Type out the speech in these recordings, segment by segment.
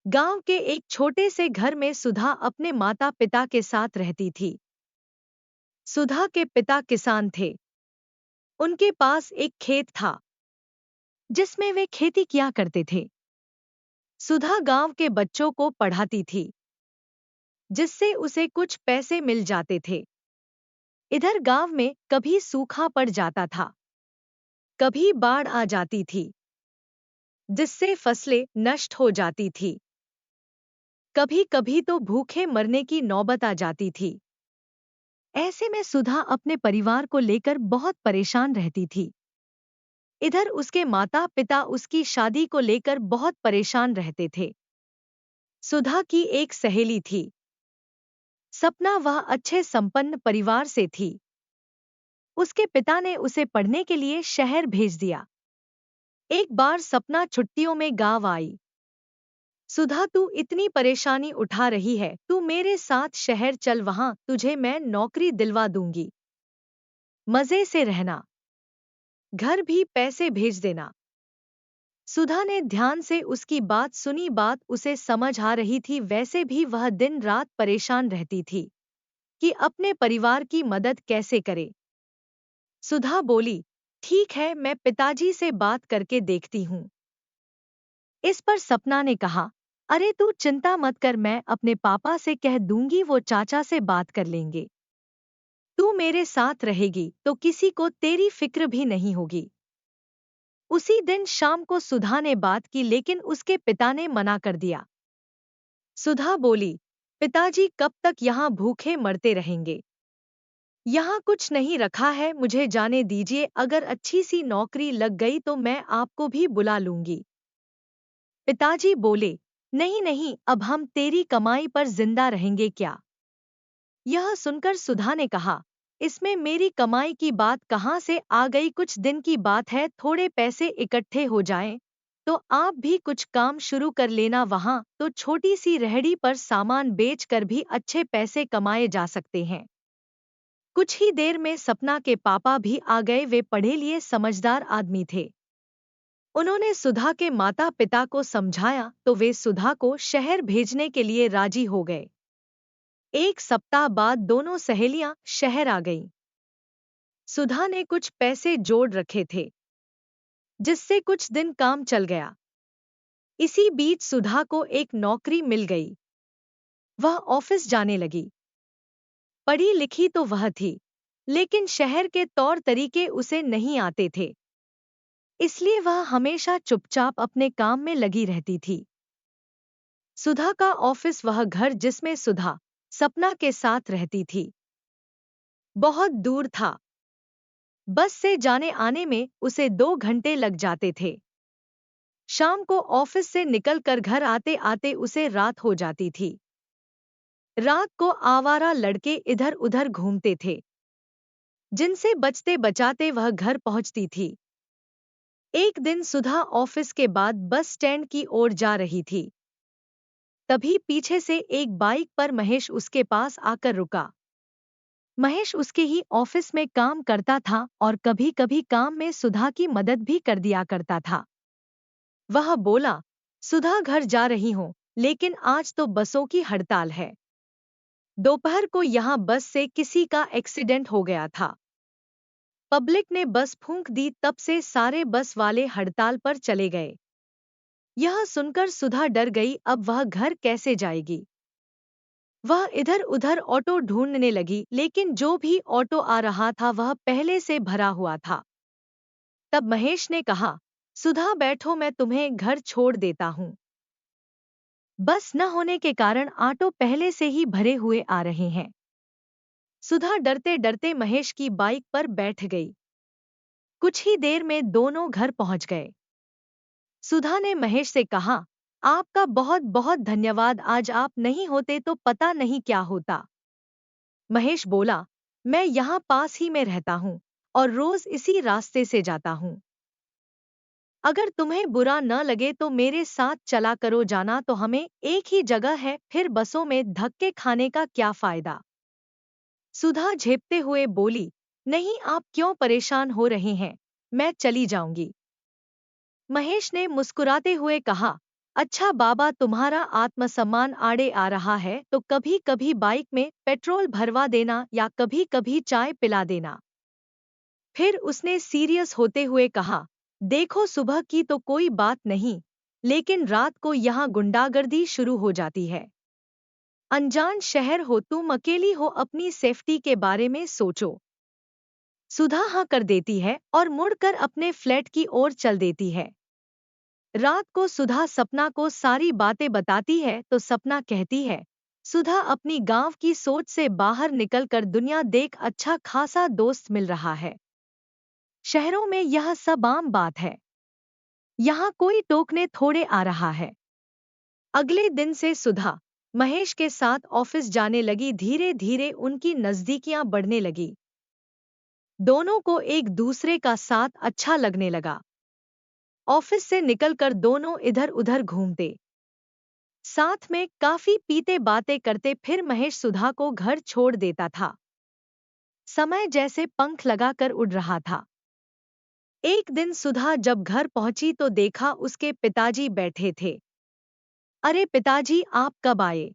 गांव के एक छोटे से घर में सुधा अपने माता पिता के साथ रहती थी। सुधा के पिता किसान थे। उनके पास एक खेत था जिसमें वे खेती किया करते थे। सुधा गांव के बच्चों को पढ़ाती थी जिससे उसे कुछ पैसे मिल जाते थे। इधर गांव में कभी सूखा पड़ जाता था, कभी बाढ़ आ जाती थी जिससे फसलें नष्ट हो जाती थी। कभी कभी तो भूखे मरने की नौबत आ जाती थी। ऐसे में सुधा अपने परिवार को लेकर बहुत परेशान रहती थी। इधर उसके माता पिता उसकी शादी को लेकर बहुत परेशान रहते थे। सुधा की एक सहेली थी, सपना। वह अच्छे संपन्न परिवार से थी। उसके पिता ने उसे पढ़ने के लिए शहर भेज दिया। एक बार सपना छुट्टियों में गांव आई। सुधा, तू इतनी परेशानी उठा रही है, तू मेरे साथ शहर चल, वहां तुझे मैं नौकरी दिलवा दूंगी। मजे से रहना, घर भी पैसे भेज देना। सुधा ने ध्यान से उसकी बात सुनी। बात उसे समझ आ रही थी, वैसे भी वह दिन रात परेशान रहती थी कि अपने परिवार की मदद कैसे करे। सुधा बोली, ठीक है, मैं पिताजी से बात करके देखती हूँ। इस पर सपना ने कहा, अरे तू चिंता मत कर, मैं अपने पापा से कह दूंगी, वो चाचा से बात कर लेंगे। तू मेरे साथ रहेगी तो किसी को तेरी फिक्र भी नहीं होगी। उसी दिन शाम को सुधा ने बात की, लेकिन उसके पिता ने मना कर दिया। सुधा बोली, पिताजी कब तक यहाँ भूखे मरते रहेंगे? यहाँ कुछ नहीं रखा है, मुझे जाने दीजिए। अगर अच्छी सी नौकरी लग गई तो मैं आपको भी बुला लूंगी। पिताजी बोले, नहीं नहीं, अब हम तेरी कमाई पर जिंदा रहेंगे क्या? यह सुनकर सुधा ने कहा, इसमें मेरी कमाई की बात कहाँ से आ गई? कुछ दिन की बात है, थोड़े पैसे इकट्ठे हो जाएं तो आप भी कुछ काम शुरू कर लेना। वहां तो छोटी सी रेहड़ी पर सामान बेचकर भी अच्छे पैसे कमाए जा सकते हैं। कुछ ही देर में सपना के पापा भी आ गए। वे पढ़े लिए समझदार आदमी थे। उन्होंने सुधा के माता पिता को समझाया तो वे सुधा को शहर भेजने के लिए राजी हो गए। एक सप्ताह बाद दोनों सहेलियां शहर आ गईं। सुधा ने कुछ पैसे जोड़ रखे थे जिससे कुछ दिन काम चल गया। इसी बीच सुधा को एक नौकरी मिल गई। वह ऑफिस जाने लगी। पढ़ी लिखी तो वह थी, लेकिन शहर के तौर तरीके उसे नहीं आते थे। इसलिए वह हमेशा चुपचाप अपने काम में लगी रहती थी। सुधा का ऑफिस, वह घर जिसमें सुधा सपना के साथ रहती थी, बहुत दूर था। बस से जाने आने में उसे 2 घंटे लग जाते थे। शाम को ऑफिस से निकलकर घर आते आते उसे रात हो जाती थी। रात को आवारा लड़के इधर उधर घूमते थे, जिनसे बचते बचाते वह घर पहुंचती थी। एक दिन सुधा ऑफिस के बाद बस स्टैंड की ओर जा रही थी। तभी पीछे से एक बाइक पर महेश उसके पास आकर रुका। महेश उसके ही ऑफिस में काम करता था और कभी कभी काम में सुधा की मदद भी कर दिया करता था। वह बोला, सुधा घर जा रही हूं, लेकिन आज तो बसों की हड़ताल है। दोपहर को यहाँ बस से किसी का एक्सीडेंट हो गया था। पब्लिक ने बस फूंक दी, तब से सारे बस वाले हड़ताल पर चले गए। यह सुनकर सुधा डर गई, अब वह घर कैसे जाएगी? वह इधर उधर ऑटो ढूंढने लगी, लेकिन जो भी ऑटो आ रहा था वह पहले से भरा हुआ था। तब महेश ने कहा, सुधा बैठो, मैं तुम्हें घर छोड़ देता हूँ। बस न होने के कारण ऑटो पहले से ही भरे हुए आ रहे हैं। सुधा डरते डरते महेश की बाइक पर बैठ गई। कुछ ही देर में दोनों घर पहुंच गए। सुधा ने महेश से कहा, आपका बहुत बहुत धन्यवाद, आज आप नहीं होते तो पता नहीं क्या होता। महेश बोला, मैं यहाँ पास ही में रहता हूँ और रोज इसी रास्ते से जाता हूँ। अगर तुम्हें बुरा न लगे तो मेरे साथ चला करो, जाना तो हमें एक ही जगह है, फिर बसों में धक्के खाने का क्या फायदा? सुधा झेपते हुए बोली, नहीं, आप क्यों परेशान हो रहे हैं, मैं चली जाऊंगी। महेश ने मुस्कुराते हुए कहा, अच्छा बाबा, तुम्हारा आत्मसम्मान आड़े आ रहा है तो कभी कभी बाइक में पेट्रोल भरवा देना या कभी कभी चाय पिला देना। फिर उसने सीरियस होते हुए कहा, देखो सुबह की तो कोई बात नहीं, लेकिन रात को यहाँ गुंडागर्दी शुरू हो जाती है। अनजान शहर हो, तुम अकेली हो, अपनी सेफ्टी के बारे में सोचो। सुधा हाँ कर देती है और मुड़कर अपने फ्लैट की ओर चल देती है। रात को सुधा सपना को सारी बातें बताती है तो सपना कहती है, सुधा अपनी गांव की सोच से बाहर निकलकर दुनिया देख, अच्छा खासा दोस्त मिल रहा है। शहरों में यह सब आम बात है, यहाँ कोई टोकने थोड़े आ रहा है। अगले दिन से सुधा महेश के साथ ऑफिस जाने लगी। धीरे धीरे उनकी नजदीकियां बढ़ने लगी। दोनों को एक दूसरे का साथ अच्छा लगने लगा। ऑफिस से निकलकर दोनों इधर उधर घूमते, साथ में काफी पीते, बातें करते। फिर महेश सुधा को घर छोड़ देता था। समय जैसे पंख लगाकर उड़ रहा था। एक दिन सुधा जब घर पहुंची तो देखा उसके पिताजी बैठे थे। अरे पिताजी, आप कब आए?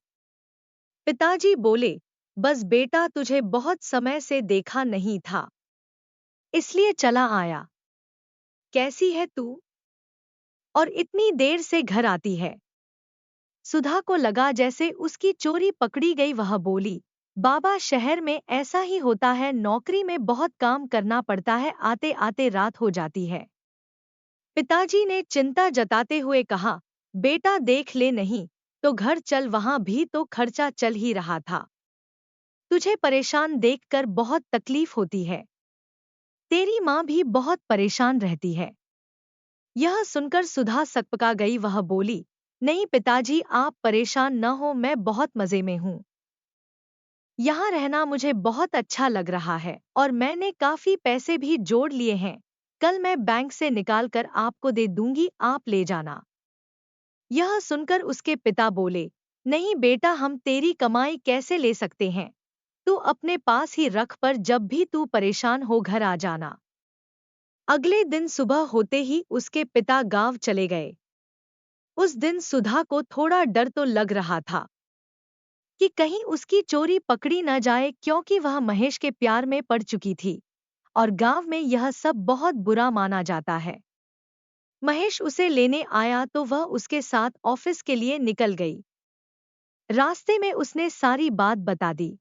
पिताजी बोले, बस बेटा, तुझे बहुत समय से देखा नहीं था, इसलिए चला आया। कैसी है तू? और इतनी देर से घर आती है? सुधा को लगा जैसे उसकी चोरी पकड़ी गई। वह बोली, बाबा, शहर में ऐसा ही होता है, नौकरी में बहुत काम करना पड़ता है, आते आते रात हो जाती है। पिताजी ने चिंता जताते हुए कहा, बेटा देख ले, नहीं तो घर चल, वहां भी तो खर्चा चल ही रहा था। तुझे परेशान देखकर बहुत तकलीफ होती है। तेरी माँ भी बहुत परेशान रहती है। यह सुनकर सुधा सकपका गई। वह बोली, नहीं पिताजी, आप परेशान न हो, मैं बहुत मजे में हूँ। यहाँ रहना मुझे बहुत अच्छा लग रहा है और मैंने काफी पैसे भी जोड़ लिए हैं। कल मैं बैंक से निकाल कर आपको दे दूंगी, आप ले जाना। यह सुनकर उसके पिता बोले, नहीं बेटा, हम तेरी कमाई कैसे ले सकते हैं? तू अपने पास ही रख, पर जब भी तू परेशान हो घर आ जाना। अगले दिन सुबह होते ही उसके पिता गांव चले गए। उस दिन सुधा को थोड़ा डर तो लग रहा था कि कहीं उसकी चोरी पकड़ी न जाए, क्योंकि वह महेश के प्यार में पड़ चुकी थी और गांव में यह सब बहुत बुरा माना जाता है। महेश उसे लेने आया तो वह उसके साथ ऑफिस के लिए निकल गई। रास्ते में उसने सारी बात बता दी।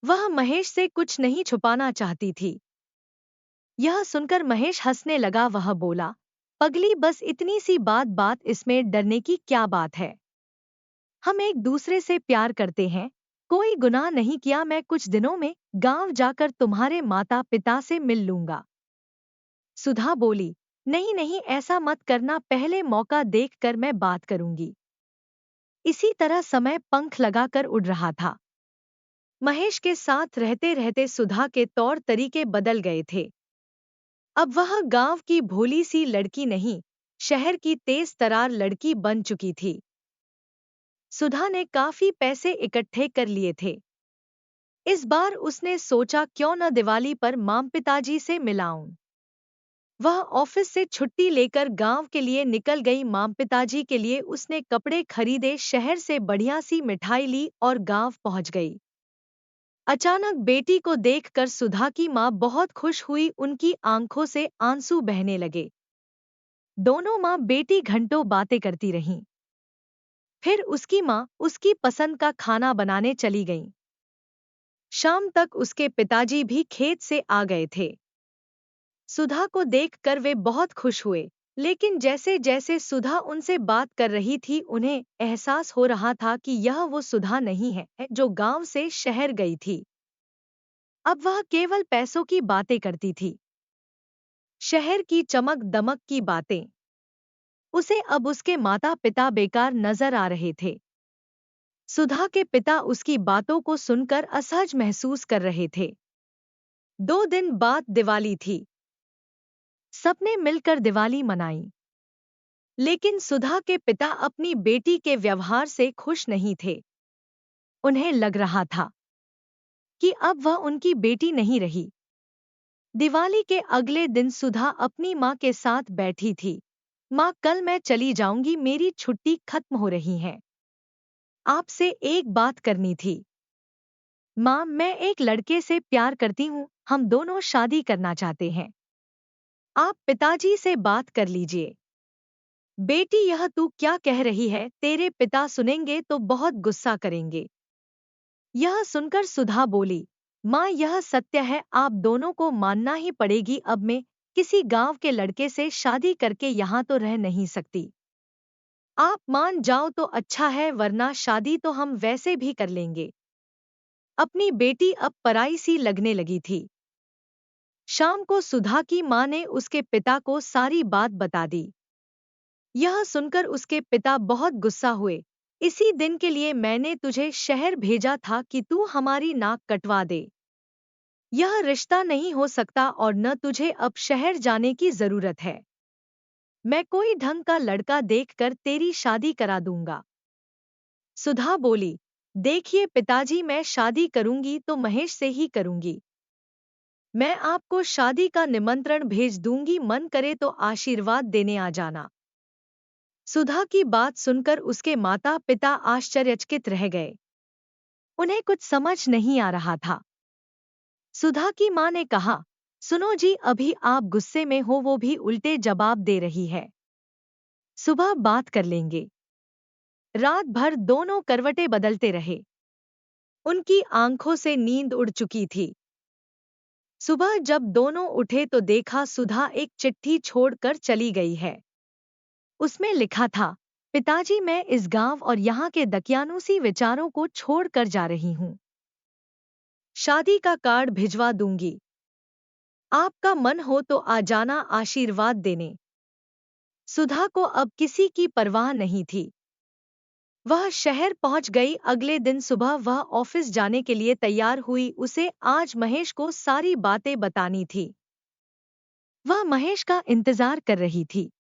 वह महेश से कुछ नहीं छुपाना चाहती थी। यह सुनकर महेश हंसने लगा। वह बोला, पगली, बस इतनी सी बात, इसमें डरने की क्या बात है? हम एक दूसरे से प्यार करते हैं, कोई गुनाह नहीं किया। मैं कुछ दिनों में गांव जाकर तुम्हारे माता पिता से मिल लूंगा। सुधा बोली, नहीं नहीं, ऐसा मत करना, पहले मौका देखकर मैं बात करूंगी। इसी तरह समय पंख लगाकर उड़ रहा था। महेश के साथ रहते रहते सुधा के तौर तरीके बदल गए थे। अब वह गांव की भोली सी लड़की नहीं, शहर की तेज तरार लड़की बन चुकी थी। सुधा ने काफी पैसे इकट्ठे कर लिए थे। इस बार उसने सोचा, क्यों न दिवाली पर माम पिताजी से मिलाऊं। वह ऑफिस से छुट्टी लेकर गांव के लिए निकल गई। माम पिताजी के लिए उसने कपड़े खरीदे, शहर से बढ़िया सी मिठाई ली और गांव पहुंच गई। अचानक बेटी को देखकर सुधा की मां बहुत खुश हुई। उनकी आंखों से आंसू बहने लगे। दोनों मां बेटी घंटों बातें करती रहीं। फिर उसकी मां उसकी पसंद का खाना बनाने चली गईं। शाम तक उसके पिताजी भी खेत से आ गए थे। सुधा को देखकर वे बहुत खुश हुए, लेकिन जैसे जैसे सुधा उनसे बात कर रही थी, उन्हें एहसास हो रहा था कि यह वो सुधा नहीं है जो गांव से शहर गई थी। अब वह केवल पैसों की बातें करती थी, शहर की चमक दमक की बातें। उसे अब उसके माता पिता बेकार नजर आ रहे थे। सुधा के पिता उसकी बातों को सुनकर असहज महसूस कर रहे थे। 2 दिन बाद दिवाली थी। सबने मिलकर दिवाली मनाई, लेकिन सुधा के पिता अपनी बेटी के व्यवहार से खुश नहीं थे। उन्हें लग रहा था कि अब वह उनकी बेटी नहीं रही। दिवाली के अगले दिन सुधा अपनी मां के साथ बैठी थी। माँ, कल मैं चली जाऊंगी, मेरी छुट्टी खत्म हो रही है। आपसे एक बात करनी थी। माँ, मैं एक लड़के से प्यार करती हूँ, हम दोनों शादी करना चाहते हैं। आप पिताजी से बात कर लीजिए। बेटी, यह तू क्या कह रही है? तेरे पिता सुनेंगे तो बहुत गुस्सा करेंगे। यह सुनकर सुधा बोली, माँ, यह सत्य है, आप दोनों को मानना ही पड़ेगी। अब मैं किसी गांव के लड़के से शादी करके यहाँ तो रह नहीं सकती। आप मान जाओ तो अच्छा है, वरना शादी तो हम वैसे भी कर लेंगे। अपनी बेटी अब पराई सी लगने लगी थी। शाम को सुधा की माँ ने उसके पिता को सारी बात बता दी। यह सुनकर उसके पिता बहुत गुस्सा हुए। इसी दिन के लिए मैंने तुझे शहर भेजा था कि तू हमारी नाक कटवा दे। यह रिश्ता नहीं हो सकता और न तुझे अब शहर जाने की जरूरत है। मैं कोई ढंग का लड़का देखकर तेरी शादी करा दूंगा। सुधा बोली, देखिए पिताजी, मैं शादी करूंगी तो महेश से ही करूंगी। मैं आपको शादी का निमंत्रण भेज दूंगी, मन करे तो आशीर्वाद देने आ जाना। सुधा की बात सुनकर उसके माता पिता आश्चर्यचकित रह गए। उन्हें कुछ समझ नहीं आ रहा था। सुधा की माँ ने कहा, सुनो जी, अभी आप गुस्से में हो, वो भी उल्टे जवाब दे रही है। सुबह बात कर लेंगे। रात भर दोनों करवटें बदलते रहे। उनकी आंखों से नींद उड़ चुकी थी। सुबह जब दोनों उठे तो देखा सुधा एक चिट्ठी छोड़कर चली गई है। उसमें लिखा था, पिताजी, मैं इस गांव और यहाँ के दकियानूसी विचारों को छोड़कर जा रही हूँ। शादी का कार्ड भिजवा दूंगी। आपका मन हो तो आ जाना आशीर्वाद देने। सुधा को अब किसी की परवाह नहीं थी। वह शहर पहुंच गई। अगले दिन सुबह वह ऑफिस जाने के लिए तैयार हुई। उसे आज महेश को सारी बातें बतानी थी। वह महेश का इंतजार कर रही थी।